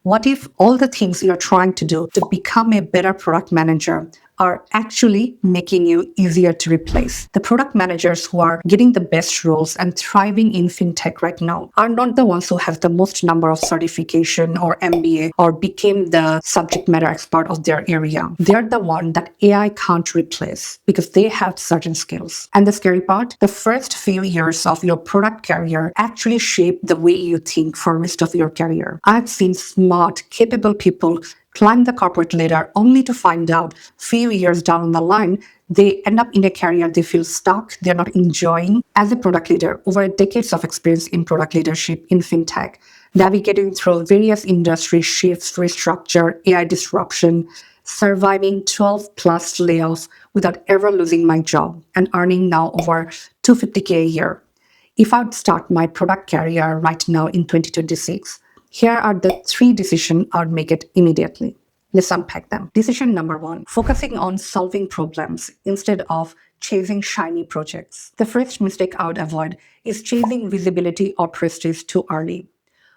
What if all the things you're trying to do to become a better product manager are actually making you easier to replace? The product managers who are getting the best roles and thriving in fintech right now are not the ones who have the most number of certification or MBA or became the subject matter expert of their area. They're the one that AI can't replace because they have certain skills. And the scary part, the first few years of your product career actually shape the way you think for the rest of your career. I've seen smart, capable people climb the corporate ladder only to find out few years down the line they end up in a career they feel stuck, they're not enjoying. As a product leader, over decades of experience in product leadership in fintech, navigating through various industry shifts, restructure, AI disruption, surviving 12 plus layoffs without ever losing my job and earning now over 250K a year. If I'd start my product career right now in 2026, here are the three decisions I'd make it immediately. Let's unpack them. Decision number one, focusing on solving problems instead of chasing shiny projects. The first mistake I would avoid is chasing visibility or prestige too early.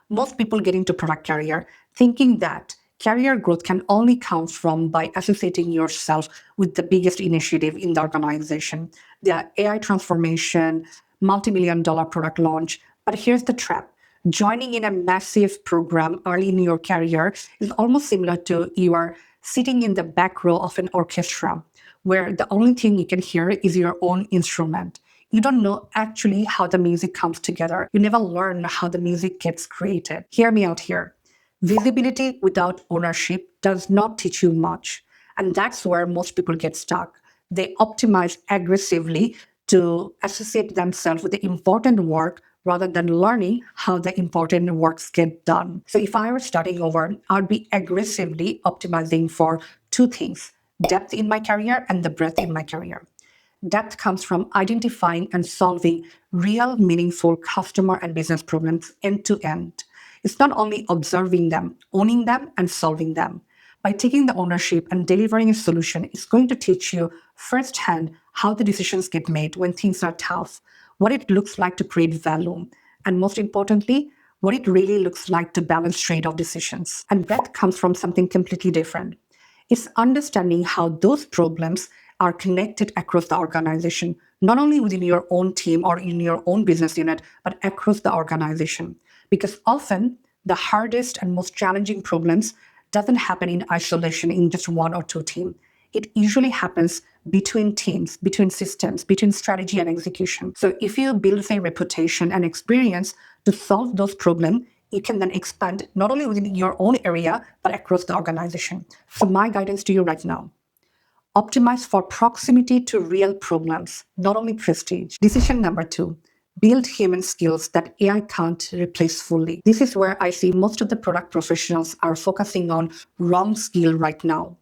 Most people get into product career thinking that career growth can only come from by associating yourself with the biggest initiative in the organization, the AI transformation, multi-million dollar product launch. But here's the trap. Joining in a massive program early in your career is almost similar to you are sitting in the back row of an orchestra where the only thing you can hear is your own instrument. You don't know actually how the music comes together. You never learn how the music gets created. Hear me out here. Visibility without ownership does not teach you much. And that's where most people get stuck. They optimize aggressively to associate themselves with the important work rather than learning how the important works get done. So if I were starting over, I'd be aggressively optimizing for two things: depth in my career and the breadth in my career. Depth comes from identifying and solving real, meaningful customer and business problems end to end. It's not only observing them, owning them, and solving them. By taking the ownership and delivering a solution, it's going to teach you firsthand how the decisions get made when things are tough, what it looks like to create value, and most importantly, what it really looks like to balance trade-off decisions. And breadth comes from something completely different. It's understanding how those problems are connected across the organization, not only within your own team or in your own business unit, but across the organization. Because often the hardest and most challenging problems doesn't happen in isolation in just one or two teams. It usually happens between teams, between systems, between strategy and execution. So if you build a reputation and experience to solve those problems, you can then expand not only within your own area, but across the organization. So my guidance to you right now: optimize for proximity to real problems, not only prestige. Decision number two, build human skills that AI can't replace fully. This is where I see most of the product professionals are focusing on wrong skill right now.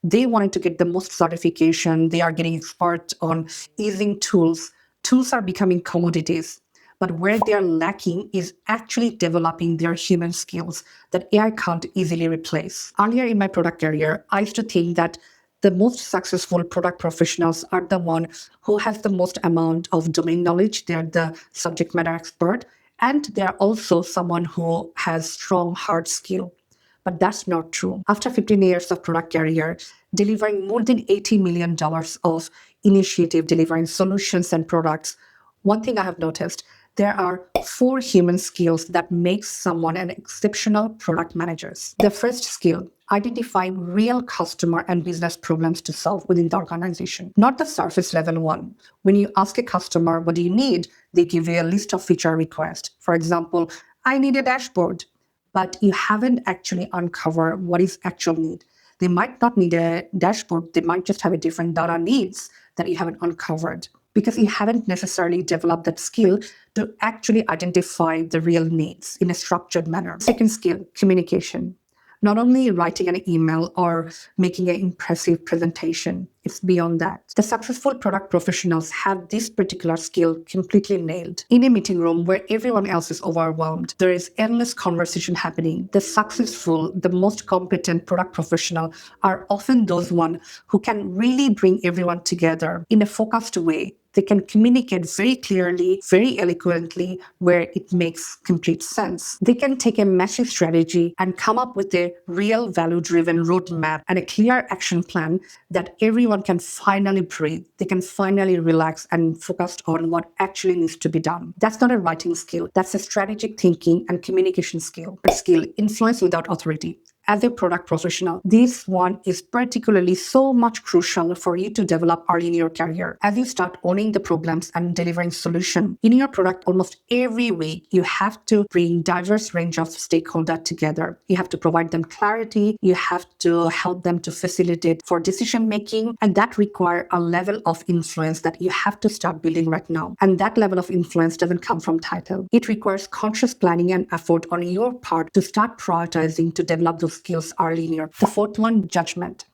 They wanted to get the most certification. They are getting expert on using tools. Tools are becoming commodities. But where they're lacking is actually developing their human skills that AI can't easily replace. Earlier in my product career, I used to think that the most successful product professionals are the one who has the most amount of domain knowledge. They're the subject matter expert, and they're also someone who has strong hard skill. But that's not true. After 15 years of product career, delivering more than $80 million of initiative, delivering solutions and products, one thing I have noticed, there are four human skills that make someone an exceptional product manager. The first skill, identifying real customer and business problems to solve within the organization, not the surface level one. When you ask a customer, what do you need? They give you a list of feature requests. For example, I need a dashboard, but you haven't actually uncovered what is actual need. They might not need a dashboard. They might just have a different data needs that you haven't uncovered because you haven't necessarily developed that skill to actually identify the real needs in a structured manner. Second skill, communication. Not only writing an email or making an impressive presentation, it's beyond that. The successful product professionals have this particular skill completely nailed. In a meeting room where everyone else is overwhelmed, there is endless conversation happening. The successful, the most competent product professional are often those ones who can really bring everyone together in a focused way They can communicate very clearly, very eloquently, where it makes complete sense. They can take a massive strategy and come up with a real value-driven roadmap and a clear action plan that everyone can finally breathe. They can finally relax and focus on what actually needs to be done. That's not a writing skill. That's a strategic thinking and communication skill. Influence without authority. As a product professional, this one is particularly so much crucial for you to develop early in your career. As you start owning the problems and delivering solutions in your product almost every week, you have to bring diverse range of stakeholders together. You have to provide them clarity. You have to help them to facilitate for decision making, and that requires a level of influence that you have to start building right now. And that level of influence doesn't come from title. It requires conscious planning and effort on your part to start prioritizing to develop those skills early in your. The fourth one, judgment.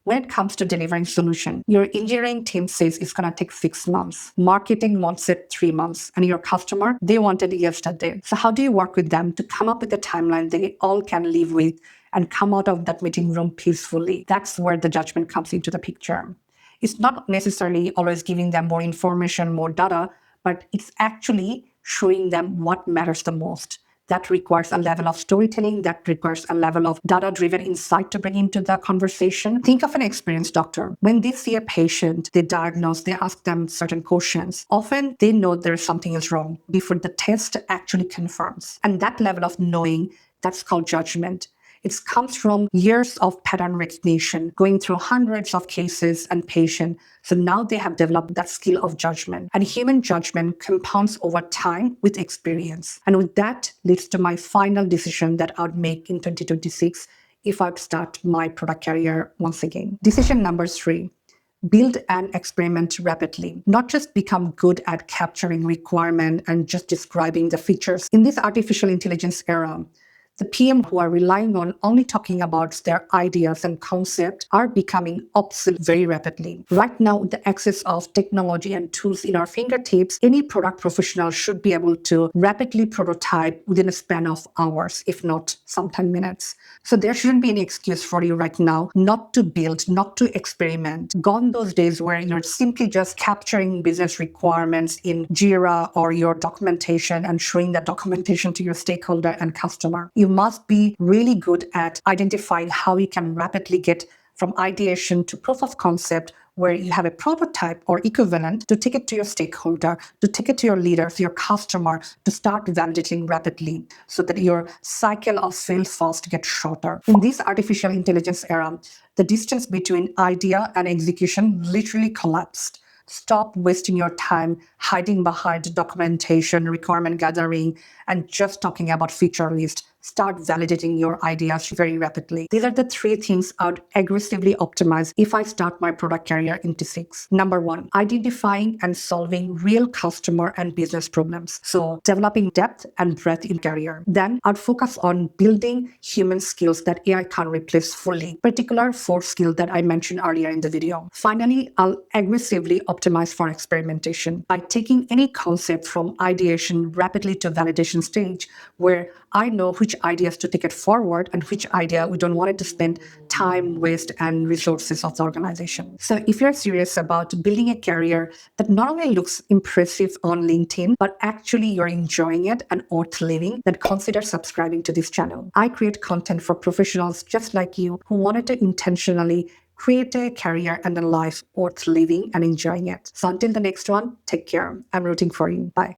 When it comes to delivering solution, your engineering team says it's going to take 6 months. Marketing wants it 3 months. And your customer, they want it yesterday. So how do you work with them to come up with a timeline they all can live with and come out of that meeting room peacefully? That's where the judgment comes into the picture. It's not necessarily always giving them more information, more data, but it's actually showing them what matters the most. That requires a level of storytelling, that requires a level of data-driven insight to bring into the conversation. Think of an experienced doctor. When they see a patient, they diagnose, they ask them certain questions. Often they know there's something is wrong before the test actually confirms. And that level of knowing, that's called judgment. It comes from years of pattern recognition, going through hundreds of cases and patients. So now they have developed that skill of judgment. And human judgment compounds over time with experience. And with that leads to my final decision that I would make in 2026 if I would start my product career once again. Decision number 3. Build and experiment rapidly, not just become good at capturing requirement and just describing the features. In this artificial intelligence era, the PM who are relying on only talking about their ideas and concepts are becoming obsolete very rapidly. Right now, with the access of technology and tools in our fingertips, any product professional should be able to rapidly prototype within a span of hours, if not sometimes minutes. So there shouldn't be any excuse for you right now not to build, not to experiment. Gone those days where you're simply just capturing business requirements in Jira or your documentation and showing that documentation to your stakeholder and customer. You must be really good at identifying how you can rapidly get from ideation to proof of concept, where you have a prototype or equivalent to take it to your stakeholder, to take it to your leaders, your customer, to start validating rapidly so that your cycle of fail fast gets shorter. In this artificial intelligence era, the distance between idea and execution literally collapsed. Stop wasting your time hiding behind documentation, requirement gathering, and just talking about feature list. Start validating your ideas very rapidly. These are the 3 things I would aggressively optimize if I start my product career in T6. Number 1, identifying and solving real customer and business problems. So developing depth and breadth in career. Then I'd focus on building human skills that AI can't replace fully, particular 4 skills that I mentioned earlier in the video. Finally, I'll aggressively optimize for experimentation by taking any concept from ideation rapidly to validation stage, where I know which ideas to take it forward and which idea we don't want it to spend time, waste, and resources of the organization. So if you're serious about building a career that not only looks impressive on LinkedIn, but actually you're enjoying it and worth living, then consider subscribing to this channel. I create content for professionals just like you who wanted to intentionally create a career and a life worth living and enjoying it. So until the next one, take care. I'm rooting for you. Bye.